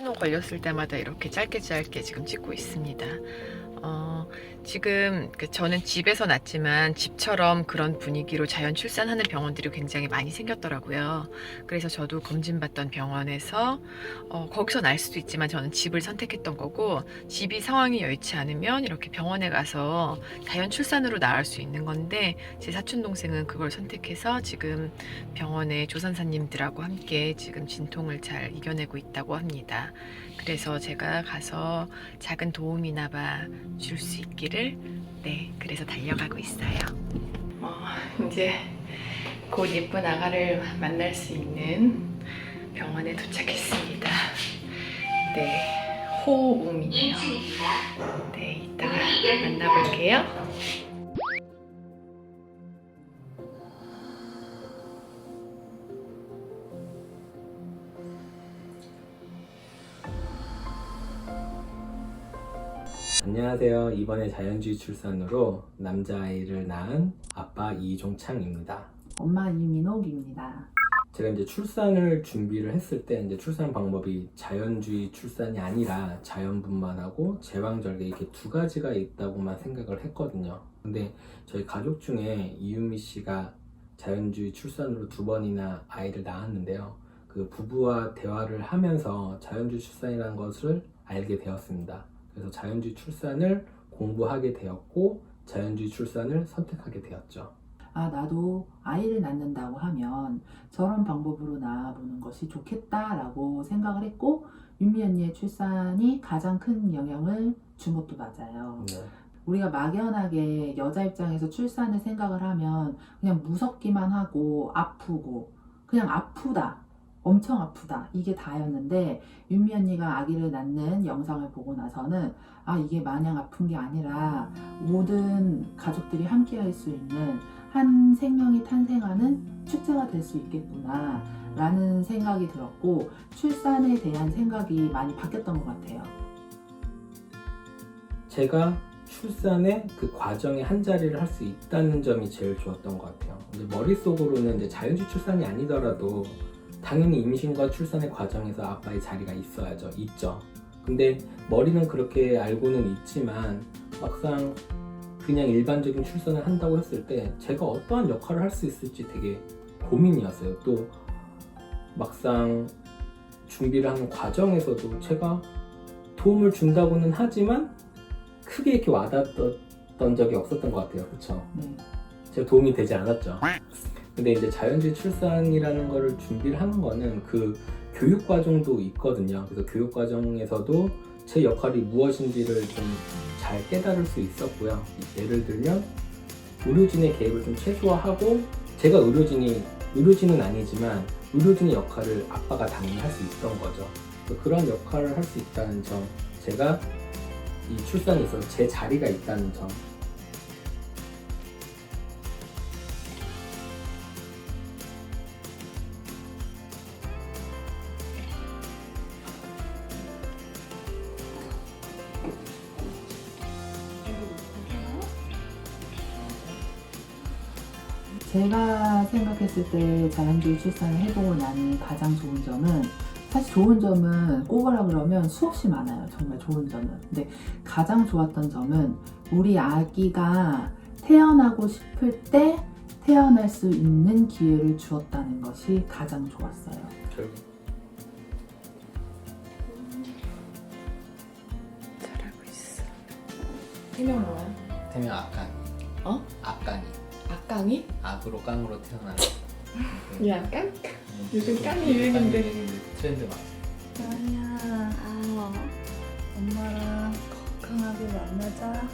신호 걸렸을 때마다 이렇게 짧게 지금 찍고 있습니다. 지금 저는 집에서 낳지만 집처럼 그런 분위기로 자연 출산하는 병원들이 굉장히 많이 생겼더라고요. 그래서 저도 검진받던 병원에서 거기서 날 수도 있지만 저는 집을 선택했던 거고, 집이 상황이 여의치 않으면 이렇게 병원에 가서 자연 출산으로 나을 수 있는 건데, 제 사촌 동생은 그걸 선택해서 지금 병원의 조산사님들하고 함께 지금 진통을 잘 이겨내고 있다고 합니다. 그래서 제가 가서 작은 도움이나마 줄 수 있기를, 그래서 달려가고 있어요. 이제 곧 예쁜 아가를 만날 수 있는 병원에 도착했습니다. 호우음이에요. 이따가 만나볼게요. 안녕하세요. 이번에 자연주의 출산으로 남자아이를 낳은 아빠 이종창입니다. 엄마 이민옥입니다. 제가 이제 출산을 준비를 했을 때 이제 출산 방법이 자연주의 출산이 아니라 자연분만하고 제왕절개 이렇게 두 가지가 있다고만 생각을 했거든요. 근데 저희 가족 중에 이유미 씨가 자연주의 출산으로 2번이나 아이를 낳았는데요. 그 부부와 대화를 하면서 자연주의 출산이라는 것을 알게 되었습니다. 그래서 자연주의 출산을 공부하게 되었고 자연주의 출산을 선택하게 되었죠. 나도 아이를 낳는다고 하면 저런 방법으로 낳아보는 것이 좋겠다라고 생각을 했고, 유미 언니의 출산이 가장 큰 영향을 준 것도 맞아요. 네. 우리가 막연하게 여자 입장에서 출산을 생각을 하면 그냥 무섭기만 하고 아프고, 그냥 아프다, 엄청 아프다, 이게 다였는데, 윤미 언니가 아기를 낳는 영상을 보고 나서는 이게 마냥 아픈 게 아니라 모든 가족들이 함께 할 수 있는 한 생명이 탄생하는 축제가 될 수 있겠구나 라는 생각이 들었고, 출산에 대한 생각이 많이 바뀌었던 것 같아요. 제가 출산의 그 과정의 한 자리를 할 수 있다는 점이 제일 좋았던 것 같아요. 근데 머릿속으로는 이제 자연주의 출산이 아니더라도 당연히 임신과 출산의 과정에서 아빠의 자리가 있죠. 근데 머리는 그렇게 알고는 있지만 막상 그냥 일반적인 출산을 한다고 했을 때 제가 어떠한 역할을 할 수 있을지 되게 고민이었어요. 또 막상 준비를 하는 과정에서도 제가 도움을 준다고는 하지만 크게 이렇게 와닿았던 적이 없었던 것 같아요. 그쵸? 제가 도움이 되지 않았죠. 근데 이제 자연주의 출산이라는 거를 준비를 하는 거는 그 교육 과정도 있거든요. 그래서 교육 과정에서도 제 역할이 무엇인지를 좀 잘 깨달을 수 있었고요. 예를 들면 의료진의 개입을 좀 최소화하고, 제가 의료진은 아니지만 의료진의 역할을 아빠가 당연히 할 수 있던 거죠. 그런 역할을 할 수 있다는 점, 제가 이 출산에 있어서 제 자리가 있다는 점, 제가 생각했을 때 자연주의 출산을 해보고 나니 가장 좋은 점은, 사실 좋은 점은 꼽으라 그러면 수없이 많아요. 정말 좋은 점은. 근데 가장 좋았던 점은 우리 아기가 태어나고 싶을 때 태어날 수 있는 기회를 주었다는 것이 가장 좋았어요. 잘하고 있어. 태명 뭐야? 태명 악강이. 악강이. 악강이? 악으로 깡으로 태어나는. 약간? 요즘 깡이 유행인데. 트렌드 맞아. 아니야. 엄마랑 건강하게 만나자.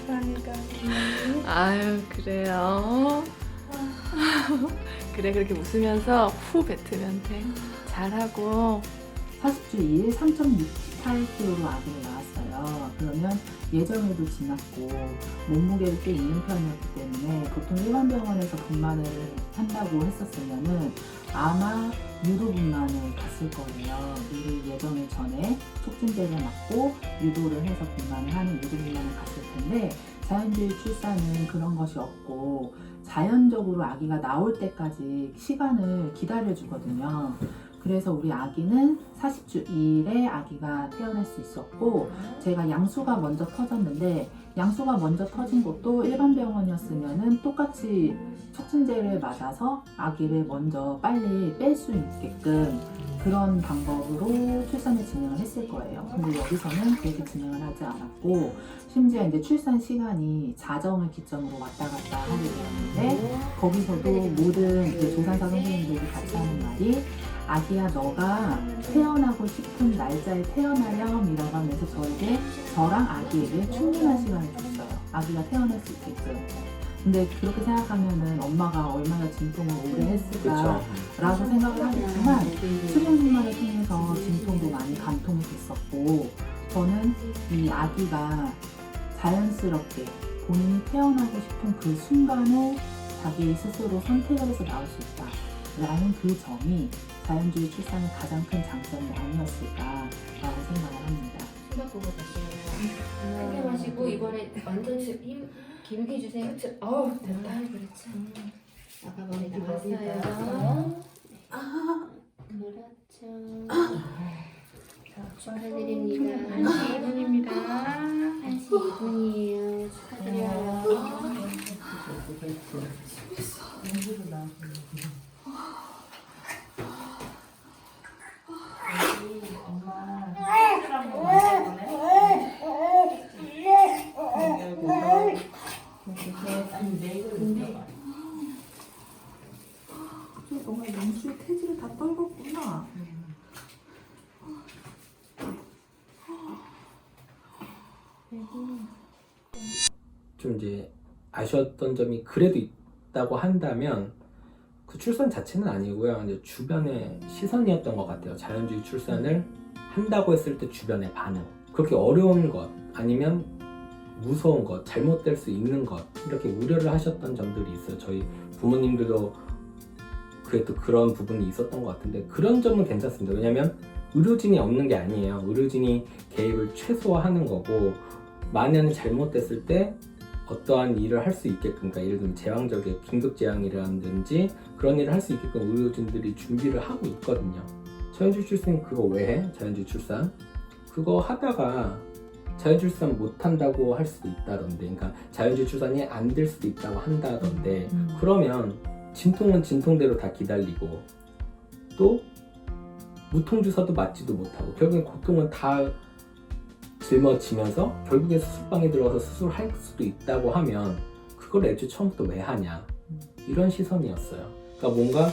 사랑해가. 아유, 그래요. 그래, 그렇게 웃으면서 후 뱉으면 돼. 잘하고. 40주 2일 3.68kg로 아기를 낳았어요. 그러면 예정일도 지났고 몸무게를 꽤 있는 편이었기 때문에 보통 일반 병원에서 분만을 한다고 했었으면은 아마 유도분만을 갔을 거예요. 미리 예정일 전에 촉진제를 맞고 유도를 해서 분만을 하는 유도분만을 갔을 텐데, 자연주의 출산은 그런 것이 없고 자연적으로 아기가 나올 때까지 시간을 기다려주거든요. 그래서 우리 아기는 40주 이래 아기가 태어날 수 있었고, 제가 양수가 먼저 터졌는데 양수가 먼저 터진 것도 일반 병원이었으면은 똑같이 촉진제를 맞아서 아기를 먼저 빨리 뺄 수 있게끔 그런 방법으로 출산을 진행을 했을 거예요. 근데 여기서는 그렇게 진행을 하지 않았고, 심지어 이제 출산 시간이 자정을 기점으로 왔다 갔다 하게 되었는데, 거기서도 모든 그 조산사 선생님들이 같이 하는 말이, 아기야 너가 태어나고 싶은 날짜에 태어나렴이라고 하면서 저랑 아기에게 충분한 시간을 줬어요. 아기가 태어날 수 있게끔. 근데 그렇게 생각하면은 엄마가 얼마나 진통을 오래 했을까 라고 생각을 하겠지만, 수련생활을 통해서 진통도 많이 감통이 됐었고, 저는 이 아기가 자연스럽게 본인이 태어나고 싶은 그 순간을 자기 스스로 선택을 해서 나올 수 있다 라는 그 점이 자연주의 출산의 가장 큰 장점이 아니었을까라고 생각을 합니다. 수박 보고 다시요. 크게 마시고 이번에 완전 힘 길게 주세요. 어우 됐다. 그렇죠. 아빠 머리 나왔어요. 그렇죠. 축하드립니다. 1시 2분입니다. 1시 2분이에요. 축하드려요. 너가 영수의 태지를 다 떨궜구나. 좀 이제 아쉬웠던 점이 그래도 있다고 한다면 그 출산 자체는 아니고요. 이제 주변의 시선이었던 것 같아요. 자연주의 출산을 한다고 했을 때 주변의 반응. 그렇게 어려운 것 아니면 무서운 것, 잘못될 수 있는 것 이렇게 우려를 하셨던 점들이 있어요. 저희 부모님들도 그래도 그런 부분이 있었던 것 같은데 그런 점은 괜찮습니다. 왜냐면 의료진이 없는 게 아니에요. 의료진이 개입을 최소화하는 거고 만약에 잘못됐을 때 어떠한 일을 할 수 있게끔, 그러니까 예를 들면 제왕절개, 긴급제왕이라든지 그런 일을 할 수 있게끔 의료진들이 준비를 하고 있거든요. 자연주의 출산 그거 왜 해? 자연주의 출산 그거 하다가 자연주의 출산 못한다고 할 수도 있다던데, 그러니까 자연주의 출산이 안 될 수도 있다고 한다던데 그러면 진통은 진통대로 다 기다리고 또 무통주사도 맞지도 못하고 결국엔 고통은 다 짊어지면서 결국에 수술방에 들어가서 수술할 수도 있다고 하면 그걸 애초에 처음부터 왜 하냐 이런 시선이었어요. 그러니까 뭔가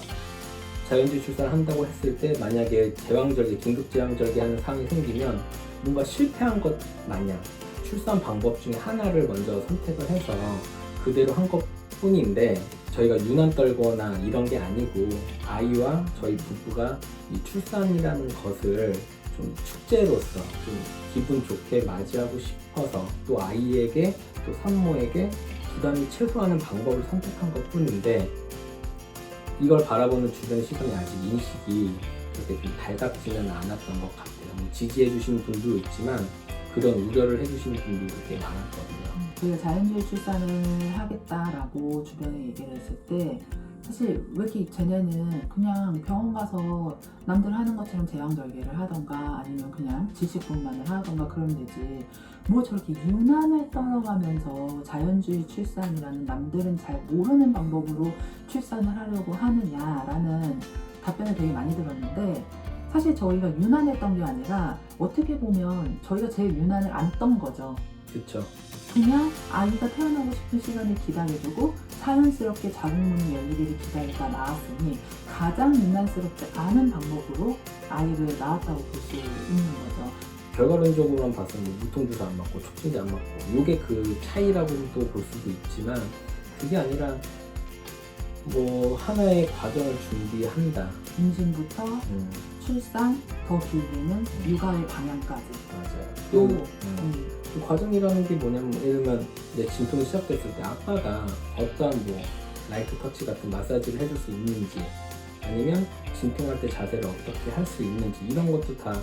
자연주의 출산을 한다고 했을 때 만약에 제왕절개, 긴급제왕절개 하는 상황이 생기면 뭔가 실패한 것 마냥 출산 방법 중에 하나를 먼저 선택을 해서 그대로 한 것 뿐인데 저희가 유난 떨거나 이런 게 아니고 아이와 저희 부부가 이 출산이라는 것을 좀 축제로서 좀 기분 좋게 맞이하고 싶어서 또 아이에게 또 산모에게 부담이 최소화하는 방법을 선택한 것 뿐인데 이걸 바라보는 주변의 시선이 아직 인식이 그렇게 좀 달갑지는 않았던 것 같아요. 지지해 주시는 분도 있지만 그런 우려를 해주시는 분들도 꽤 많았거든요. 저희가 자연주의 출산을 하겠다라고 주변에 얘기를 했을 때 사실 왜 이렇게 쟤네는 그냥 병원 가서 남들 하는 것처럼 제왕절개를 하던가 아니면 그냥 지식분만을 하던가 그러면 되지 뭐 저렇게 유난을 떨어가면서 자연주의 출산이라는 남들은 잘 모르는 방법으로 출산을 하려고 하느냐라는 답변을 되게 많이 들었는데 사실 저희가 유난했던 게 아니라 어떻게 보면 저희가 제일 유난을 안 떤 거죠. 그렇죠. 그냥 아이가 태어나고 싶은 시간을 기다려주고 자연스럽게 자궁문이 열리기를 기다리다 낳았으니 가장 유난스럽지 않은 방법으로 아이를 낳았다고 볼 수 있는 거죠. 결과론적으로만 봐서는 무통주사 안 맞고 촉진제 안 맞고 이게 그 차이라고도 볼 수도 있지만 그게 아니라 뭐 하나의 과정을 준비한다. 임신부터 출산, 더 길게는 육아의 방향까지. 맞아요. 또 그 과정이라는 게 뭐냐면 예를 들면 이제 진통이 시작됐을 때 아빠가 어떠한 뭐 라이트 터치 같은 마사지를 해줄 수 있는지 아니면 진통할 때 자세를 어떻게 할 수 있는지 이런 것도 다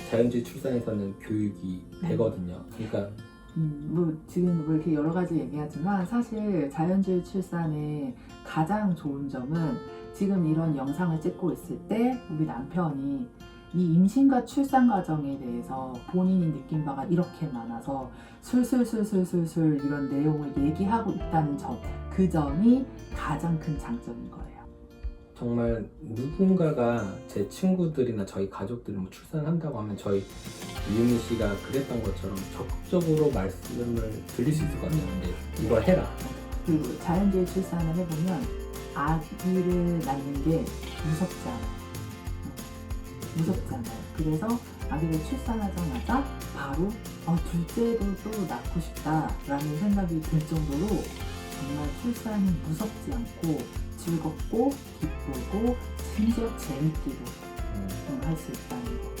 자연주의 출산에서는 교육이 되거든요. 그러니까 뭐 지금 뭐 이렇게 여러 가지 얘기하지만 사실 자연주의 출산의 가장 좋은 점은 지금 이런 영상을 찍고 있을 때 우리 남편이 이 임신과 출산 과정에 대해서 본인이 느낀 바가 이렇게 많아서 술술술술술술 이런 내용을 얘기하고 있다는 점, 그 점이 가장 큰 장점인 거예요. 정말 누군가가 제 친구들이나 저희 가족들이 뭐 출산한다고 하면 저희 이유미 씨가 그랬던 것처럼 적극적으로 말씀을 드릴 수 있을 것 같아요. 근데 이걸 해라. 그리고 자연주의 출산을 해보면 아기를 낳는 게 무섭지 않아요. 무섭지 않아요. 그래서 아기를 출산하자마자 바로 둘째도 또 낳고 싶다라는 생각이 들 정도로 정말 출산이 무섭지 않고 즐겁고 기쁘고 심지어 재밌기도 할 수 있다는 거.